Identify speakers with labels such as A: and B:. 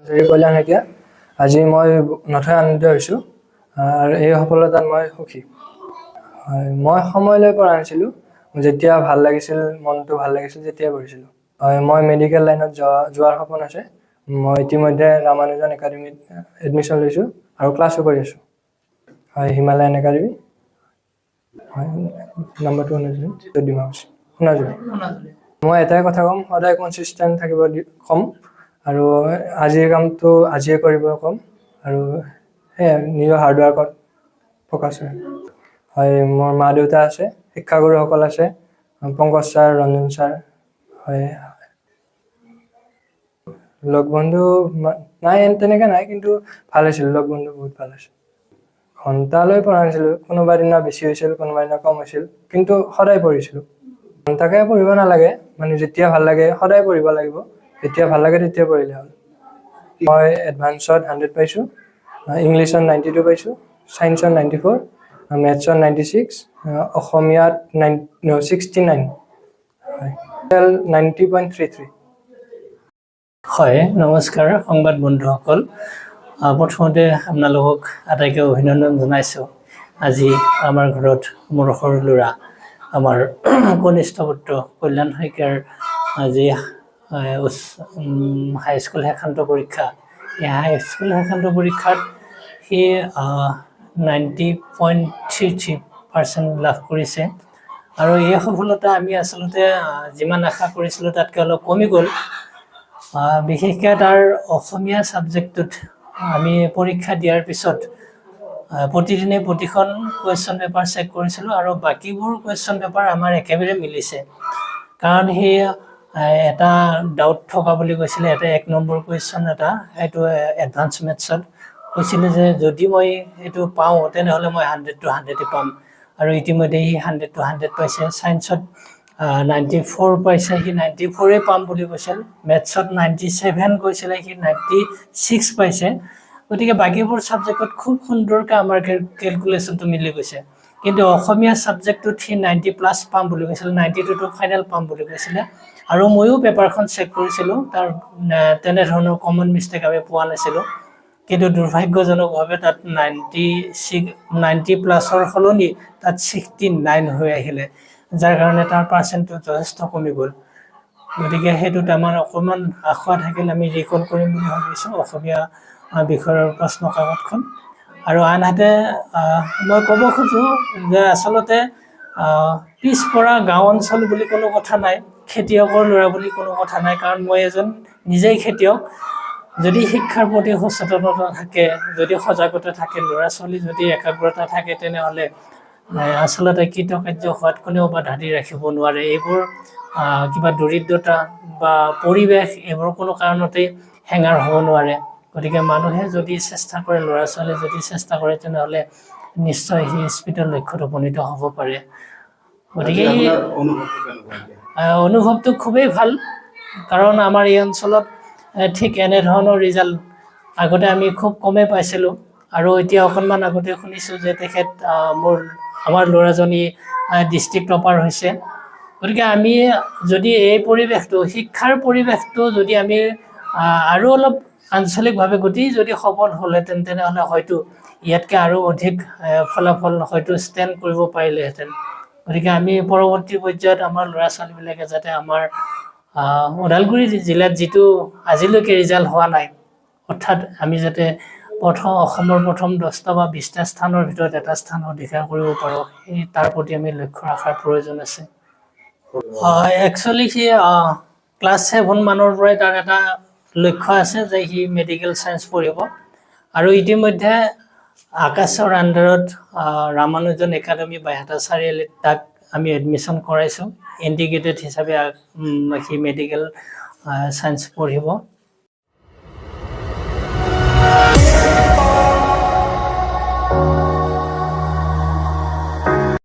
A: শ্ৰী কল্যাণ শইকীয়া। আজি মই নথৈ আনন্দিত হৈছোঁ আৰু এই সফলতাত মই সুখী। হয়, মই সময় লৈ পঢ়া নাছিলোঁ। যেতিয়া ভাল লাগিছিল, মনটো ভাল লাগিছিল যেতিয়া পঢ়িছিলোঁ। হয়, মই মেডিকেল লাইনত যোৱাৰ সপোন আছে। মই ইতিমধ্যে ৰামানুজন একাডেমীত এডমিশ্যন লৈছোঁ আৰু ক্লাছো কৰি আছোঁ। হয়, হিমালয়ান একাডেমী। হয়, নম্বৰটো সোণাজুলি। মই এটাই কথা ক'ম, সদায় কনচিষ্টেণ্ট থাকিব ক'ম আৰু আজিৰ কামটো আজিয়ে কৰিব ক'ম আৰু সেয়াই নিজৰ হাৰ্ডৱাৰ্কত ফ'কাছ কৰিম। হয়, মোৰ মা দেউতা আছে, শিক্ষাগুৰুসকল আছে, পংকজ ছাৰ, ৰঞ্জন ছাৰ। হয়, লগ বন্ধু নাই, তেনেকৈ নাই, কিন্তু ভাল হৈছিল, লগ বন্ধু বহুত ভাল আছিল। ঘণ্টালৈ পঢ়া নাছিলোঁ, কোনোবা দিনা বেছি হৈছিল, কোনোবা দিনা কম হৈছিল, কিন্তু সদায় পঢ়িছিলোঁ। ঘণ্টাকৈ পঢ়িব নালাগে, মানে যেতিয়া ভাল লাগে সদায় পঢ়িব লাগিব, যেতিয়া ভাল লাগে তেতিয়া পঢ়িলে হ'ল। মই এডভান্সত 100 পাইছোঁ, ইংলিছত 92 পাইছোঁ, ছায়েন্সত 94, মেথছত 96, অসমীয়াত 69, হয়, 90.33।
B: হয়, নমস্কাৰ সংবাদ বন্ধুসকল। প্ৰথমতে আপোনালোকক আটাইকে অভিনন্দন জনাইছোঁ। আজি আমাৰ ঘৰত মোৰ সৰু ল'ৰা, আমাৰ কনিষ্ঠ পুত্ৰ কল্যাণ শইকীয়াৰ আজি হাইস্কুল শেষান্ত পৰীক্ষা। এই হাইস্কুল শেষান্ত পৰীক্ষাত সি 90.33% লাভ কৰিছে আৰু এই সফলতা আমি আচলতে যিমান আশা কৰিছিলোঁ তাতকৈ অলপ কমি গ'ল। বিশেষকৈ তাৰ অসমীয়া ছাবজেক্টটোত আমি পৰীক্ষা দিয়াৰ পিছত প্ৰতিদিনে প্ৰতিখন কুৱেশ্যন পেপাৰ চেক কৰিছিলোঁ আৰু বাকীবোৰ কুৱেশ্যন পেপাৰ আমাৰ একেবাৰে মিলিছে। কাৰণ সি এটা ডাউট থকা বুলি কৈছিলে, এটা 1 নম্বৰ কুৱেশ্যন এটা, সেইটো এডভান্স মেথছত কৈছিলে যে যদি মই এইটো পাওঁ তেনেহ'লে মই 100 to 100 পাম আৰু ইতিমধ্যে সি 100 to 100 পাইছে। ছায়েন্সত 94 পাইছে, সি 94 পাম বুলি কৈছিল। মেথছত 97 কৈছিলে, সি 96 পাইছে। গতিকে বাকীবোৰ ছাবজেক্টত খুব সুন্দৰকৈ আমাৰ কেলকুলেশ্যনটো মিলি গৈছে, কিন্তু অসমীয়া ছাবজেক্টটোত সি 90+ পাম বুলি কৈছিলে, 92 ফাইনেল পাম বুলি কৈছিলে। আৰু ময়ো পেপাৰখন চেক কৰিছিলোঁ, তাৰ তেনেধৰণৰ কমন মিষ্টেক আমি পোৱা নাছিলোঁ, কিন্তু দুৰ্ভাগ্যজনকভাৱে তাত 90+ সলনি তাত 69 হৈ আহিলে, যাৰ কাৰণে তাৰ পাৰ্চেণ্টটো যথেষ্ট কমি গ'ল। গতিকে সেইটোত আমাৰ অকণমান আশা থাকিল, আমি ৰিকল কৰিম বুলি ভাবিছোঁ অসমীয়া বিষয়ৰ প্ৰশ্ন কাকতখন। আৰু আনহাতে মই ক'ব খোজোঁ যে আচলতে পিছপৰা গাঁও অঞ্চল বুলি কোনো কথা নাই, খেতিয়কৰ ল'ৰা বুলি কোনো কথা নাই, কাৰণ মই এজন নিজেই খেতিয়ক। যদি শিক্ষাৰ প্ৰতি সচেতনতা থাকে, যদি সজাগতা থাকে, ল'ৰা ছোৱালী যদি একাগ্ৰতা থাকে, তেনেহ'লে আচলতে কৃতকাৰ্য হোৱাত কোনেও বাধা দি ৰাখিব নোৱাৰে। এইবোৰ কিবা দৰিদ্ৰতা বা পৰিৱেশ, এইবোৰ কোনো কাৰণতেই হেঙাৰ হ'ব নোৱাৰে। গতিকে মানুহে যদি চেষ্টা কৰে, ল'ৰা ছোৱালীয়ে যদি চেষ্টা কৰে, তেনেহ'লে নিশ্চয় সি স্পীডৰ লক্ষ্যত উপনীত হ'ব পাৰে। গতিকে অনুভৱটো খুবেই ভাল, কাৰণ আমাৰ এই অঞ্চলত ঠিক এনেধৰণৰ ৰিজাল্ট আগতে আমি খুব কমেই পাইছিলোঁ আৰু এতিয়া অকণমান আগতে শুনিছোঁ যে তেখেত আমাৰ ল'ৰাজনী ডিষ্ট্ৰিক্ট টপাৰ হৈছে। গতিকে আমি যদি এই পৰিৱেশটো, শিক্ষাৰ পৰিৱেশটো যদি আমি আৰু অলপ আঞ্চলিকভাৱে গতি যদি সফল হ'লহেঁতেন, তেনেহ'লে হয়তো ইয়াতকৈ আৰু অধিক ফলাফল হয়তো ষ্টেণ্ড কৰিব পাৰিলেহেঁতেন। গতিকে আমি পৰৱৰ্তী পৰ্যায়ত আমাৰ ল'ৰা ছোৱালীবিলাকে যাতে আমাৰ ওদালগুৰি জিলাত যিটো আজিলৈকে ৰিজাল্ট হোৱা নাই, অৰ্থাৎ আমি যাতে অসমৰ প্ৰথম 10টা বা 20টা স্থানৰ ভিতৰত এটা স্থান অধিকাৰ কৰিব পাৰোঁ, সেই তাৰ প্ৰতি আমি লক্ষ্য ৰখাৰ প্ৰয়োজন আছে। একচুৱেলি সি ক্লাছ 7 মানৰ পৰাই তাৰ এটা লক্ষ্য আছে যে সি মেডিকেল ছায়েন্স পঢ়িব আৰু ইতিমধ্যে আকাশৰ আণ্ডাৰত ৰামানুজন একাডেমী বাইহাটা চাৰিআলিত তাক আমি এডমিশ্যন কৰাইছোঁ। ইণ্টিগ্ৰেটেড হিচাপে সি মেডিকেল ছায়েন্স পঢ়িব।